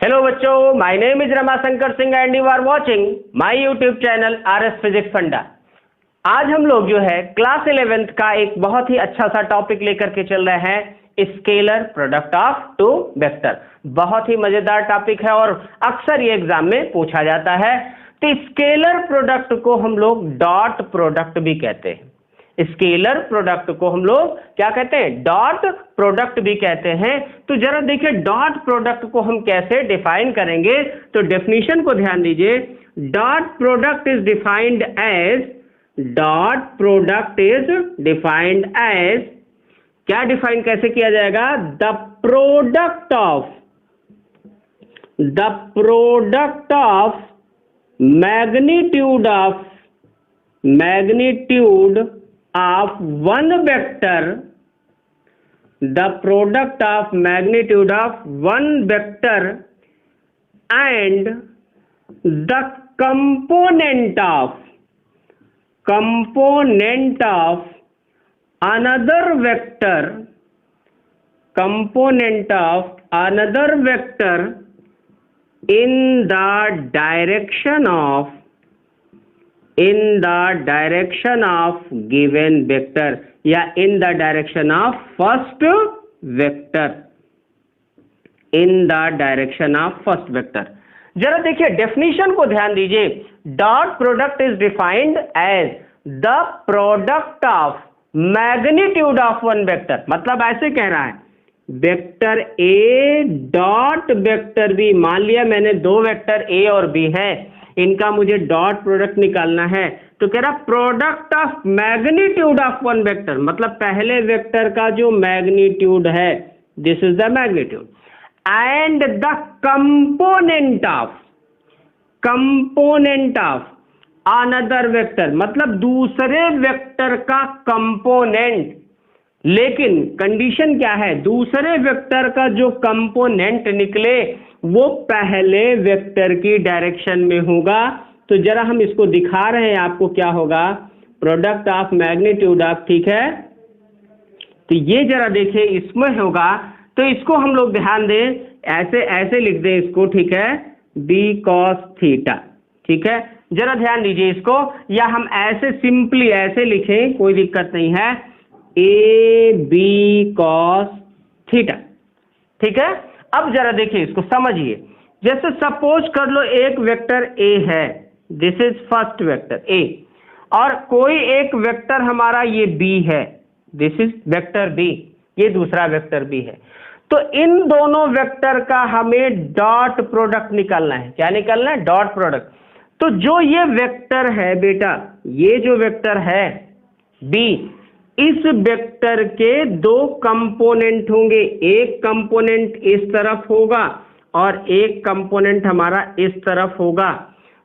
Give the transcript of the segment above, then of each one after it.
Hello बच्चों, my name is Ramashankar Singh and you are watching my YouTube channel RS physics funda. आज हम लोग जो है क्लास 11th का एक बहुत ही अच्छा सा टॉपिक लेकर के चल रहे हैं, scalar product of two vector. बहुत ही मजेदार टॉपिक है और अक्सर ये एग्जाम में पूछा जाता है। तो स्केलर प्रोडक्ट को हम लोग डॉट प्रोडक्ट भी कहते हैं। स्केलर प्रोडक्ट को हम लोग क्या कहते हैं? डॉट प्रोडक्ट भी कहते हैं। तो जरा देखिए डॉट प्रोडक्ट को हम कैसे डिफाइन करेंगे। तो डेफिनेशन को ध्यान दीजिए। Dot product is defined as क्या डिफाइन कैसे किया जाएगा? The product of magnitude of one vector, the product of magnitude of one vector and the component of another vector in the direction of given vector या in the direction of first vector। जरा देखिए definition को ध्यान दीजिए। Dot product is defined as the product of magnitude of one vector. मतलब ऐसे कह रहा है वेक्टर ए डॉट वेक्टर बी। मान लिया मैंने दो वेक्टर ए और बी है, इनका मुझे डॉट प्रोडक्ट निकालना है। तो कह रहा product of magnitude of one vector, मतलब पहले वेक्टर का जो मैग्नीट्यूड है, this is the magnitude, and the component of another vector, मतलब दूसरे वेक्टर का कंपोनेंट। लेकिन कंडीशन क्या है? दूसरे वेक्टर का जो कंपोनेंट निकले वो पहले वेक्टर की डायरेक्शन में होगा। तो जरा हम इसको दिखा रहे हैं आपको क्या होगा। प्रोडक्ट ऑफ मैग्नीट्यूड ऑफ, ठीक है, तो ये जरा देखिए इसमें होगा। तो इसको हम लोग ध्यान दें, ऐसे लिख दें इसको, ठीक है, बी कॉस थीटा, ठीक है। जरा ध्यान दीजिए इसको, या हम ऐसे सिंपली ऐसे लिखें, कोई दिक्कत नहीं है, ए बी कॉस थीटा, ठीक है। अब जरा देखिए इसको समझिए। जैसे सपोज कर लो एक वेक्टर ए है, this is first vector A, और कोई एक वेक्टर हमारा ये बी है, दिस इज वेक्टर बी, ये दूसरा वेक्टर बी है। तो इन दोनों वेक्टर का हमें डॉट प्रोडक्ट निकालना है। क्या निकालना है? Dot product. तो जो ये वेक्टर है बेटा, ये जो वेक्टर है बी, इस वेक्टर के दो कंपोनेंट होंगे। एक कंपोनेंट इस तरफ होगा और एक कंपोनेंट हमारा इस तरफ होगा।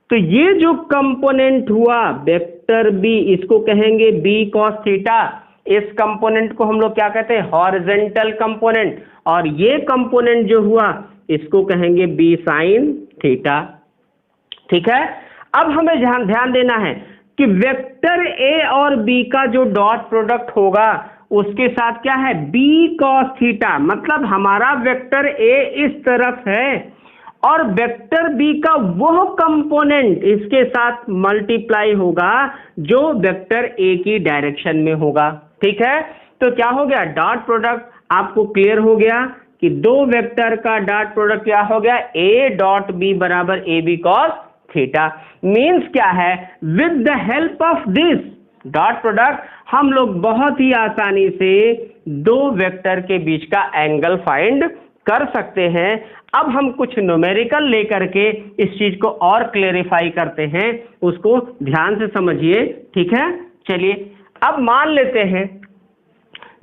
तो ये जो कंपोनेंट हुआ वेक्टर बी, इसको कहेंगे बी कॉस थीटा। इस कंपोनेंट को हम लोग क्या कहते हैं? Horizontal component. और ये कंपोनेंट जो हुआ इसको कहेंगे बी साइन थीटा, ठीक है। अब हमें ध्यान देना है कि वेक्टर ए और बी का जो डॉट प्रोडक्ट होगा उसके साथ क्या है? B cos theta. मतलब हमारा वेक्टर ए इस तरफ है और वेक्टर बी का वह कंपोनेंट इसके साथ मल्टीप्लाई होगा जो वेक्टर ए की डायरेक्शन में होगा, ठीक है। तो क्या हो गया? डॉट प्रोडक्ट आपको क्लियर हो गया कि दो वेक्टर का डॉट प्रोडक्ट क्या हो गया? ए डॉट बी बराबर A B cos theta. Means क्या है? With the help of this dot product हम लोग बहुत ही आसानी से दो वेक्टर के बीच का एंगल फाइंड कर सकते हैं। अब हम कुछ न्यूमेरिकल लेकर के इस चीज को और क्लेरिफाई करते हैं, उसको ध्यान से समझिए, ठीक है। चलिए अब मान लेते हैं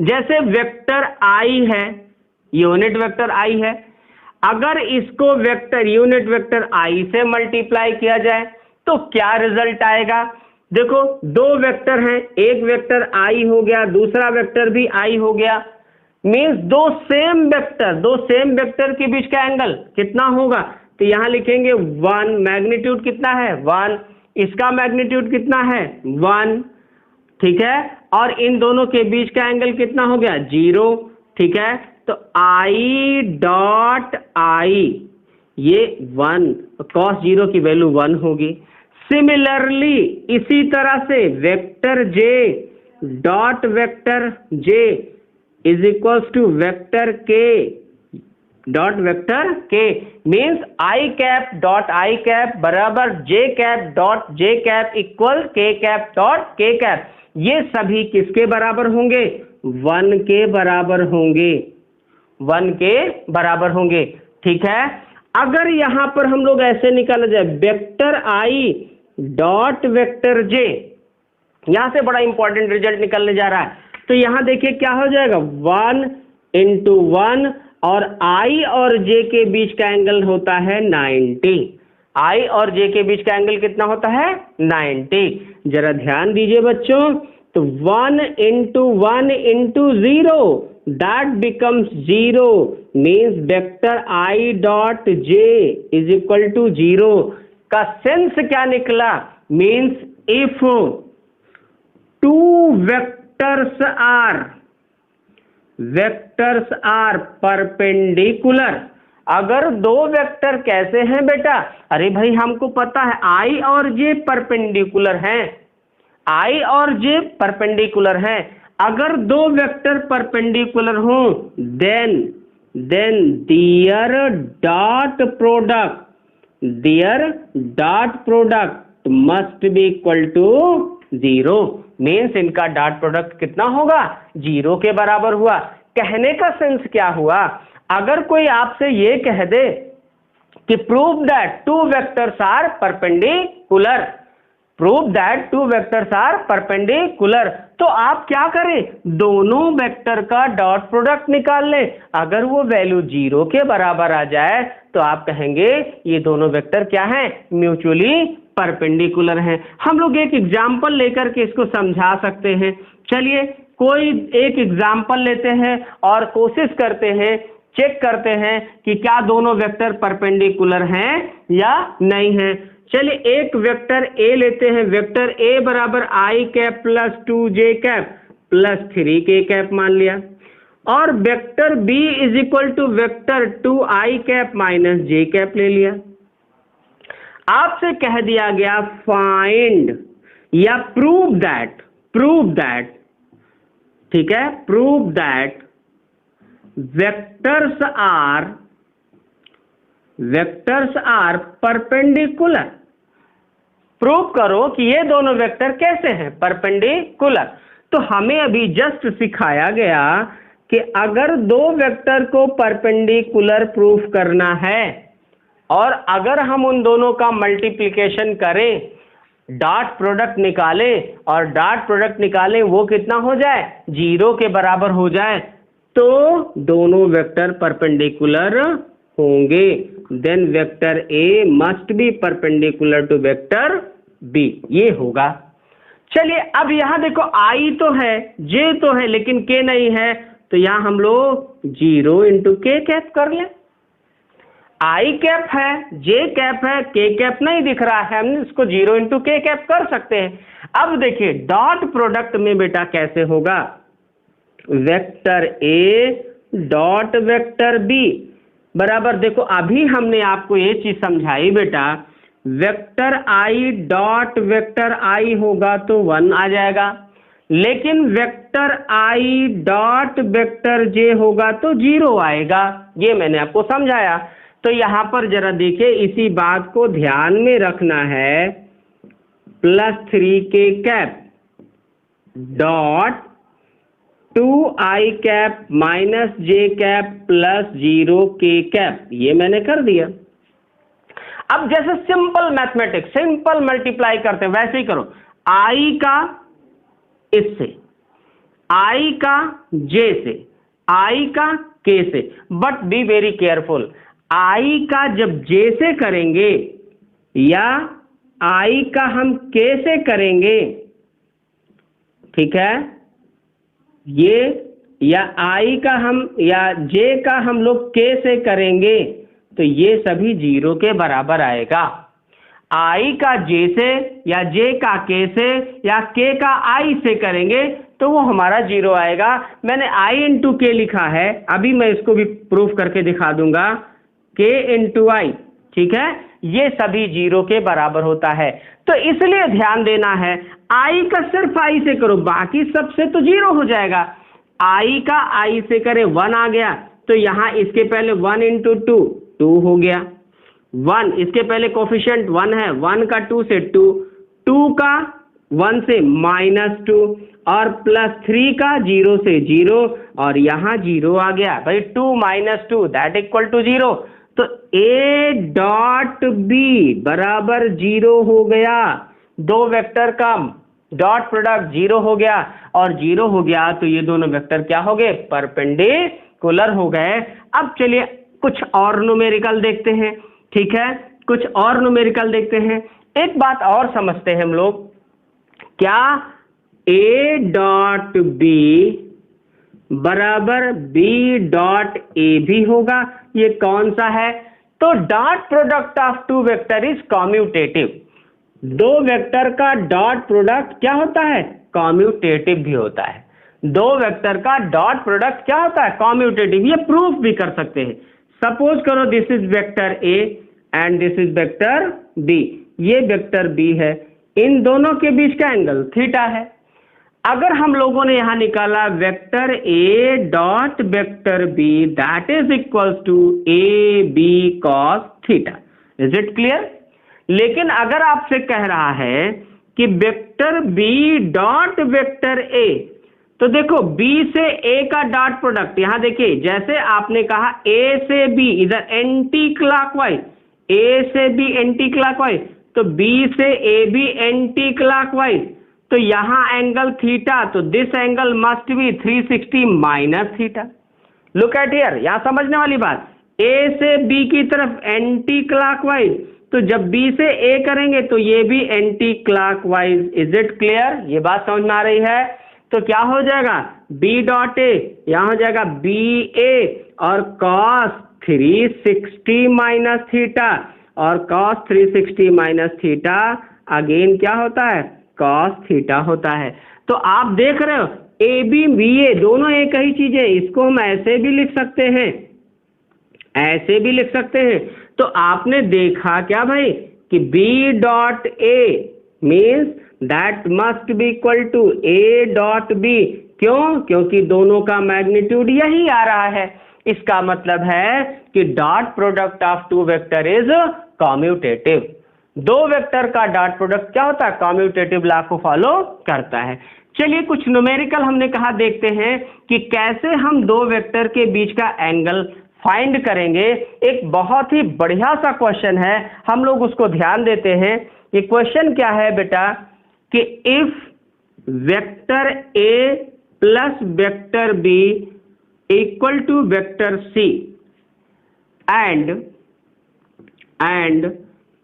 जैसे वेक्टर आई है, यूनिट वेक्टर आई है, अगर इसको वेक्टर यूनिट वेक्टर आई से मल्टीप्लाई किया जाए तो क्या रिजल्ट आएगा? देखो दो वेक्टर हैं, एक वेक्टर आई हो गया, दूसरा वेक्टर भी आई हो गया। मींस दो सेम वेक्टर के बीच का एंगल कितना होगा? तो यहां लिखेंगे 1, मैग्नीट्यूड कितना है? 1, इसका मैग्नीट्यूड कितना है? 1, ठीक है। और इन दोनों के बीच का एंगल कितना हो गया? 0, ठीक है। तो आई डॉट आई ये 1, cos 0 की वैल्यू 1 होगी। सिमिलरली इसी तरह से vector j dot vector j is equals to vector k dot vector k means I cap dot I cap बराबर j cap dot j cap equal k cap dot k cap. ये सभी किसके बराबर होंगे? 1 के बराबर होंगे, 1 के बराबर होंगे। ठीक है, अगर यहां पर हम लोग ऐसे निकाला जाए vector I dot vector j, यहां से बड़ा इंपॉर्टेंट रिजल्ट निकलने जा रहा है। तो यहां देखिए क्या हो जाएगा, 1 इंटू 1 और i और j के बीच का एंगल होता है 90। i और j के बीच का एंगल कितना होता है? 90। जरा ध्यान दीजिए बच्चों, तो 1 into 1 into 0 that becomes 0 means vector I dot j is equal to 0 का सेंस क्या निकला? Means if two vectors are perpendicular, अगर दो वेक्टर कैसे हैं बेटा? अरे भाई हमको पता है I और j परपेंडिकुलर हैं, I और j परपेंडिकुलर हैं। अगर दो वेक्टर परपेंडिकुलर हों then their dot product must be equal to 0। Means इनका डॉट प्रोडक्ट कितना होगा? 0 के बराबर हुआ। कहने का सेंस क्या हुआ? अगर कोई आपसे ये कह दे कि prove that two vectors are perpendicular, prove that two vectors are perpendicular, तो आप क्या करें? दोनों वेक्टर का डॉट प्रोडक्ट निकाल लें। अगर वो वैल्यू 0 के बराबर आ जाए तो आप कहेंगे ये दोनों वेक्टर क्या हैं? म्यूचुअली परपेंडिकुलर हैं। हम लोग एक एग्जाम्पल लेकर के इसको समझा सकते हैं। चलिए कोई एक एग्जाम्पल लेते हैं और कोशिश करते हैं, चेक करते हैं कि क्या दोनों वेक्टर परपेंडिकुलर हैं या नहीं हैं। चलिए एक वेक्टर a लेते हैं। वेक्टर a बराबर i cap plus 2j cap plus 3k cap मान लिया, और vector b is equal to vector 2i cap minus j cap ले लिया। आपसे कह दिया गया फाइंड या प्रूव दैट, ठीक है, prove that vectors are perpendicular. Prove करो कि ये दोनों वेक्टर कैसे हैं? परपेंडिकुलर। तो हमें अभी जस्ट सिखाया गया कि अगर दो वेक्टर को परपेंडिकुलर प्रूफ करना है और अगर हम उन दोनों का मल्टीप्लिकेशन करें, डॉट प्रोडक्ट निकालें और डॉट प्रोडक्ट निकालें वो कितना हो जाए? 0 के बराबर हो जाए, तो दोनों वेक्टर परपेंडिकुलर होंगे। Then vector a must be perpendicular to vector b, ये होगा। चलिए अब यहां देखो i तो है, j तो है, लेकिन k नहीं है, तो यहां हम लोग 0 इंटू k कैप कर लें। i कैप है, j कैप है, k कैप नहीं दिख रहा है, हम इसको 0 इंटू k कैप कर सकते हैं। अब देखिए डॉट प्रोडक्ट में बेटा कैसे होगा? Vector a dot vector b बराबर, देखो अभी हमने आपको ये चीज समझाई बेटा, vector i dot vector i होगा तो 1 आ जाएगा, लेकिन vector i dot vector j होगा तो 0 आएगा। ये मैंने आपको समझाया। तो यहां पर जरा देखिए, इसी बात को ध्यान में रखना है। Plus 3k cap dot 2i cap minus j cap plus 0k cap, ये मैंने कर दिया। अब जैसे सिंपल मैथमेटिक्स, सिंपल मल्टीप्लाई करते हैं वैसे ही करो। i का इससे, i का j से, i का k से, but be very careful. i का जब j से करेंगे या i का हम k से करेंगे, ठीक है, ये या i का हम या j का हम लोग k से करेंगे तो ये सभी 0 के बराबर आएगा। i का j से या j का k से या k का i से करेंगे तो वो हमारा 0 आएगा। मैंने i इंटू k लिखा है, अभी मैं इसको भी प्रूफ करके दिखा दूंगा। k इंटू आई, ठीक है, ये सभी 0 के बराबर होता है। तो इसलिए ध्यान देना है, i का सिर्फ i से करो, बाकी सबसे तो 0 हो जाएगा। i का i से करे 1 आ गया, तो यहां इसके पहले 1 इंटू 2 2 हो गया, 1 इसके पहले कोफिशिएंट 1 है, 1 का 2 से 2, 2 का 1 से -2 और +3 का 0 से 0 और यहां 0 आ गया भाई, 2 - 2 दैट इक्वल टू 0। तो a डॉट बी बराबर 0 हो गया, दो वेक्टर का डॉट प्रोडक्ट 0 हो गया, और 0 हो गया तो ये दोनों वेक्टर क्या हो गए, परपेंडिकुलर हो गए। अब चलिए कुछ और न्यूमेरिकल देखते हैं, ठीक है, कुछ और न्यूमेरिकल देखते हैं। एक बात और समझते हैं हम लोग, क्या a डॉट बी बराबर b डॉट a भी होगा? ये कौन सा है? तो dot product of two vector is commutative. दो वेक्टर का डॉट प्रोडक्ट क्या होता है? कॉम्यूटेटिव भी होता है। दो वेक्टर का डॉट प्रोडक्ट क्या होता है? कॉम्यूटेटिव। ये प्रूफ भी कर सकते हैं। सपोज करो this is vector a and this is vector b, ये वेक्टर b है, इन दोनों के बीच का एंगल थीटा है। अगर हम लोगों ने यहां निकाला vector a dot vector b that is equals to a B cos theta. Is it clear? लेकिन अगर आपसे कह रहा है कि vector b dot vector a, तो देखो b से a का डॉट प्रोडक्ट, यहां देखिए जैसे आपने कहा a से b इधर एंटी क्लॉकवाइज, a से b एंटी क्लॉकवाइज, तो b से a भी एंटी क्लॉकवाइज, तो यहां एंगल थीटा, तो this angle must be 360 minus theta. Look at here, यहां समझने वाली बात, a से b की तरफ एंटी क्लॉकवाइज, तो जब b से a करेंगे तो ये भी anti clockwise. Is it clear? ये बात समझ में आ रही है? तो क्या हो जाएगा, b डॉट a यहां हो जाएगा बी ए और cos 360 माइनस थीटा, और cos 360 माइनस थीटा अगेन क्या होता है? cos थीटा होता है। तो आप देख रहे हो ए बी बी ए दोनों एक ही चीज है, इसको हम ऐसे भी लिख सकते हैं, ऐसे भी लिख सकते हैं। तो आपने देखा क्या भाई कि b dot a means that must be equal to a dot b। क्यों? क्योंकि दोनों का मैग्नीट्यूड यही आ रहा है। इसका मतलब है कि dot product of two vector is commutative. दो वेक्टर का डॉट प्रोडक्ट क्या होता है? कॉम्यूटेटिव लॉ को फॉलो करता है। चलिए कुछ न्यूमेरिकल हमने कहा देखते हैं कि कैसे हम दो वेक्टर के बीच का एंगल फाइंड करेंगे। एक बहुत ही बढ़िया सा क्वेश्चन है, हम लोग उसको ध्यान देते हैं। ये क्वेश्चन क्या है बेटा कि if vector a plus vector b equal to vector c and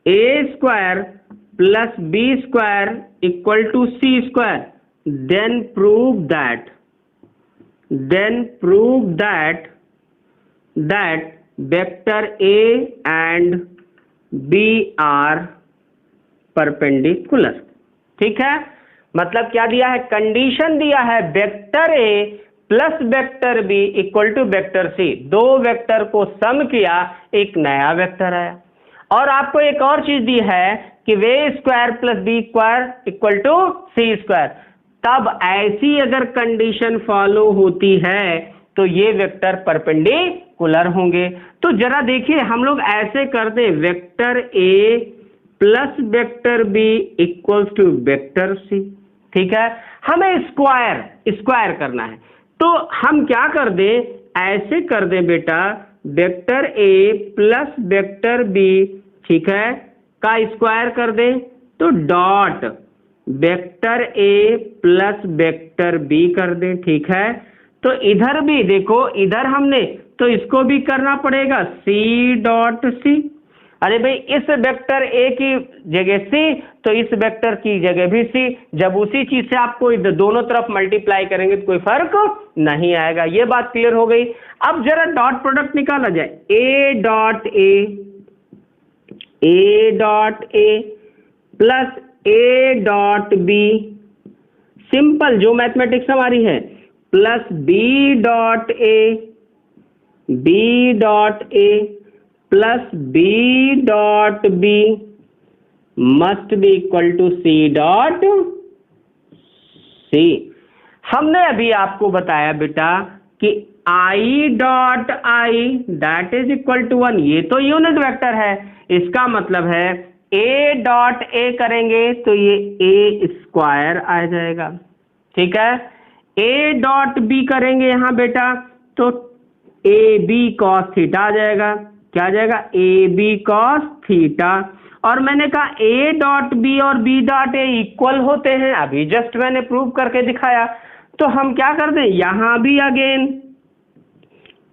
a square plus b square equal to c square, then prove that vector a and b are perpendicular. ठीक है, मतलब क्या दिया है? कंडीशन दिया है vector a plus vector b equal to vector c। दो vector को सम किया, एक नया वेक्टर आया। और आपको एक और चीज दी है कि वे square plus B square equal to C square. तब ऐसी अगर कंडीशन फॉलो होती है तो ये वेक्टर परपेंडिकुलर होंगे। तो जरा देखिए हम लोग ऐसे करते हैं, vector a plus vector b equals to vector c। ठीक है, हमें स्क्वायर करना है, तो हम क्या कर दें? ऐसे कर दें बेटा, vector a plus vector b, ठीक है, का स्क्वायर कर दें, तो dot vector a plus vector b कर दें। ठीक है, तो इधर भी देखो, इधर हमने तो इसको भी करना पड़ेगा c डॉट c। अरे भाई इस वेक्टर a की जगह c, तो इस वेक्टर की जगह भी c। जब उसी चीज से आपको इधर दोनों तरफ मल्टीप्लाई करेंगे तो कोई फर्क नहीं आएगा। ये बात क्लियर हो गई। अब जरा डॉट प्रोडक्ट निकाला जाए, a dot a plus a dot b, simple जो मैथमेटिक्स हमारी है, plus b dot a plus b dot b must be equal to c dot c. हमने अभी आपको बताया बेटा कि i dot i that is equal to 1, ये तो यूनिट वेक्टर है, इसका मतलब है ए डॉट ए करेंगे तो ये ए स्क्वायर आ जाएगा, ठीक है। ए डॉट बी करेंगे यहां बेटा तो ए बी कॉस थीटा आ जाएगा, क्या आ जाएगा, ए बी कॉस थीटा। और मैंने कहा ए डॉट बी और बी डॉट ए इक्वल होते हैं, अभी जस्ट मैंने प्रूव करके दिखाया, तो हम क्या कर दें, यहां भी again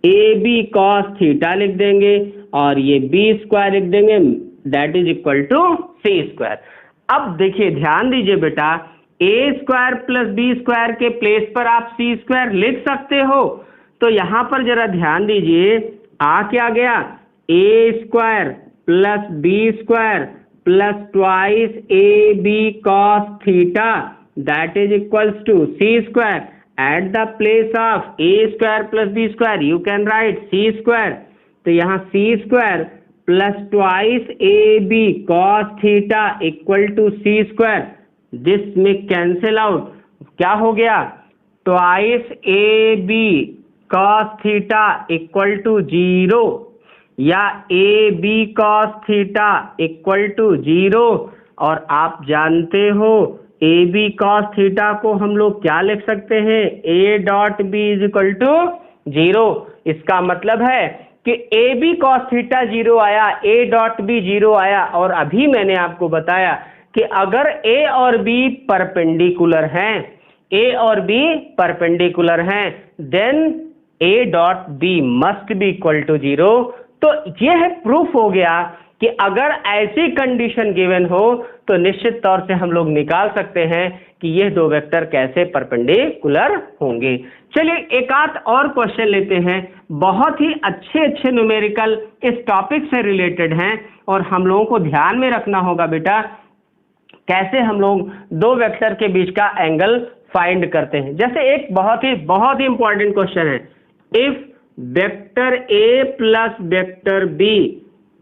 a B cos theta लिख देंगे और ये बी स्क्वायर लिख देंगे, that is equal to C square. अब देखिए ध्यान दीजिए बेटा, a square plus B square के प्लेस पर आप सी स्क्वायर लिख सकते हो, तो यहां पर जरा ध्यान दीजिए, आ क्या गया, A square plus B square plus twice A B cos theta that is equals to C square. At the place of A square plus B square you can write C square, तो यहाँ C square plus twice A B cos theta equal to C square, this में cancel out, क्या हो गया, twice A B cos theta equal to 0 या A B cos theta equal to 0। और आप जानते हो ए बी कॉस थीटा को हम लोग क्या लिख सकते हैं, a dot b is equal to 0। इसका मतलब है कि ए बी कॉस थीटा 0 आया, ए डॉट बी 0 आया, और अभी मैंने आपको बताया कि अगर ए और बी परपेंडिकुलर हैं, ए और बी परपेंडिकुलर हैं, then a dot b must be equal to 0। तो ये है प्रूफ हो गया कि अगर ऐसी कंडीशन गिवन हो तो निश्चित तौर से हम लोग निकाल सकते हैं कि ये दो वेक्टर कैसे परपेंडिकुलर होंगे। चलिए एक आध और क्वेश्चन लेते हैं, बहुत ही अच्छे न्यूमेरिकल इस टॉपिक से रिलेटेड हैं और हम लोगों को ध्यान में रखना होगा बेटा कैसे हम लोग दो वेक्टर के बीच का एंगल फाइंड करते हैं। जैसे एक बहुत ही इंपॉर्टेंट क्वेश्चन है, if vector A plus vector b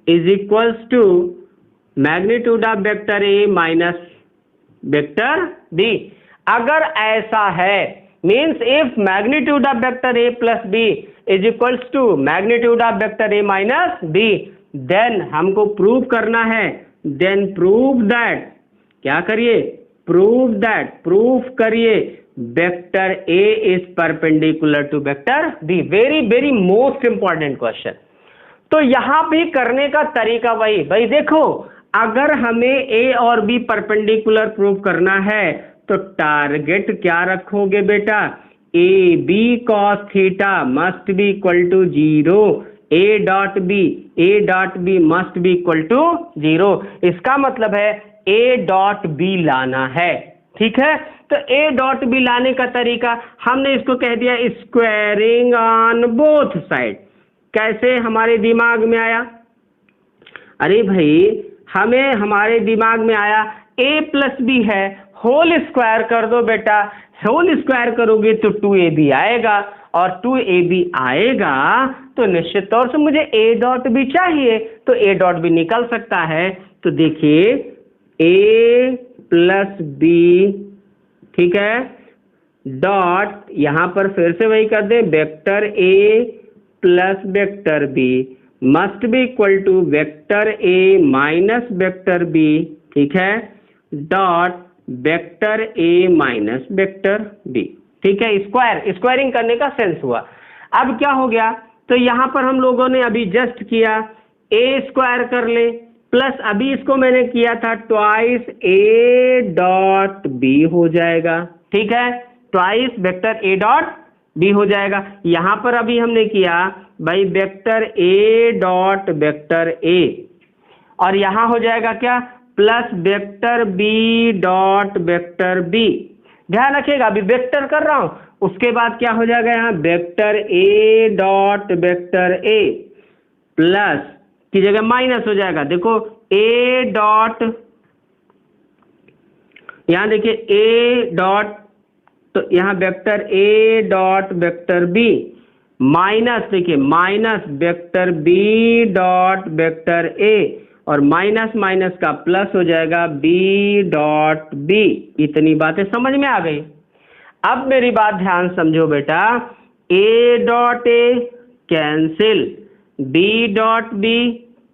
is equals to magnitude of vector A minus vector b. अगर ऐसा है, means if magnitude of vector A plus b is equals to magnitude of vector A minus b, then हमको prove करना है, then prove that, क्या करिए, proof करिए vector a is perpendicular to vector b. Very most important question. तो यहां भी करने का तरीका भाई देखो, अगर हमें ए और बी परपेंडिकुलर प्रूव करना है तो टारगेट क्या रखोगे बेटा, a B cos theta must be equal to 0, a dot b must be equal to 0। इसका मतलब है ए डॉट बी लाना है, ठीक है। तो ए डॉट बी लाने का तरीका हमने इसको कह दिया स्क्वायरिंग ऑन बोथ साइड। कैसे हमारे दिमाग में आया, अरे भाई हमें हमारे दिमाग में आया ए प्लस बी है, होल स्क्वायर कर दो बेटा, होल स्क्वायर करोगे तो 2ab आएगा, और 2ab आएगा तो निश्चित तौर से मुझे ए डॉट बी चाहिए, तो ए डॉट बी निकल सकता है। तो देखिए ए प्लस बी, ठीक है, डॉट यहां पर फिर से वही कर दे, vector A plus vector B must be equal to vector A minus vector B, ठीक है, डॉट वेक्टर ए माइनस वेक्टर बी, ठीक है। स्क्वायरिंग करने का सेंस हुआ। अब क्या हो गया, तो यहां पर हम लोगों ने अभी जस्ट किया, ए स्क्वायर कर ले प्लस अभी इसको मैंने किया था ट्वाइस ए डॉट बी हो जाएगा, ठीक है, ट्वाइस वेक्टर ए डॉट बी हो जाएगा। यहां पर अभी हमने किया भाई वेक्टर ए डॉट वेक्टर ए, और यहां हो जाएगा क्या, plus vector B dot vector b. ध्यान रखिएगा अभी वेक्टर कर रहा हूं, उसके बाद क्या हो जाएगा, यहां वेक्टर ए डॉट वेक्टर ए प्लस की जगह माइनस हो जाएगा, देखो ए डॉट, यहां देखिए ए डॉट, तो यहां वेक्टर ए डॉट वेक्टर बी माइनस, देखिए minus vector B dot vector ए, और माइनस माइनस का प्लस हो जाएगा बी डॉट बी। इतनी बातें समझ में आ गई। अब मेरी बात ध्यान समझो बेटा, a dot a cancel, b dot b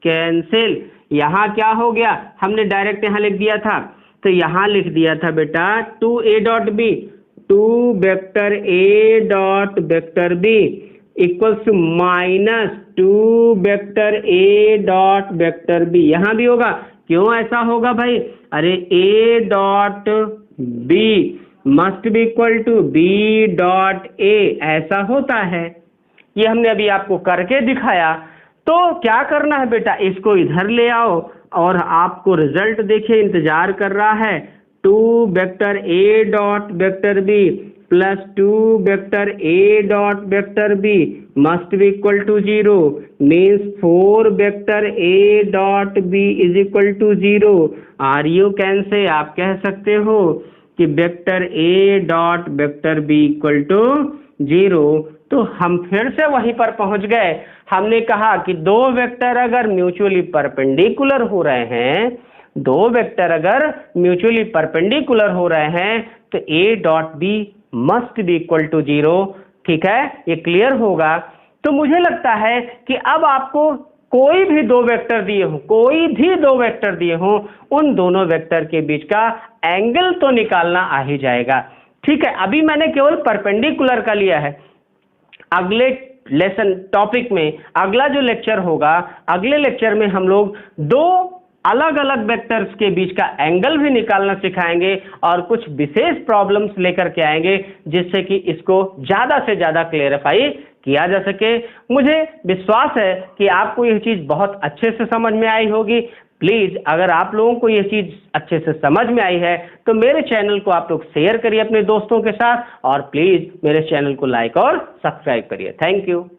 cancel. यहाँ क्या हो गया, हमने डायरेक्ट यहाँ लिख दिया था, तो यहाँ लिख दिया था बेटा 2a dot b, 2 vector a dot vector b equals to minus 2 vector a dot vector b। यहाँ भी होगा, क्यों ऐसा होगा भाई, अरे a dot b must be equal to b dot a, ऐसा होता है। ये हमने अभी आपको करके दिखाया। तो क्या करना है बेटा, इसको इधर ले आओ और आपको रिजल्ट देखिए इंतजार कर रहा है। 2 vector a dot vector b plus 2 vector a dot vector b must be equal to 0, means 4 vector a dot b is equal to 0। Or you can say, आप कह सकते हो कि vector a dot vector b equal to 0। तो हम फिर से वहीं पर पहुंच गए। हमने कहा कि दो वेक्टर अगर म्यूचुअली परपेंडिकुलर हो रहे हैं, दो वेक्टर अगर म्यूचुअली परपेंडिकुलर हो रहे हैं तो a dot b must be equal to 0। ठीक है, ये क्लियर होगा। तो मुझे लगता है कि अब आपको कोई भी दो वेक्टर दिए हो, कोई भी दो वेक्टर दिए हो, उन दोनों वेक्टर के बीच का एंगल तो निकालना आ ही जाएगा। ठीक है, अभी मैंने केवल परपेंडिकुलर का लिया है। अगले लेसन टॉपिक में, अगला जो लेक्चर होगा, अगले लेक्चर में हम लोग दो अलग अलग वेक्टर्स के बीच का एंगल भी निकालना सिखाएंगे और कुछ विशेष प्रॉब्लम्स लेकर के आएंगे जिससे कि इसको ज्यादा से ज्यादा क्लेरिफाई किया जा सके। मुझे विश्वास है कि आपको यह चीज बहुत अच्छे से समझ में आई होगी। प्लीज अगर आप लोगों को यह चीज अच्छे से समझ में आई है तो मेरे चैनल को आप लोग शेयर करिए अपने दोस्तों के साथ, और प्लीज मेरे चैनल को लाइक और सब्सक्राइब करिए। Thank you.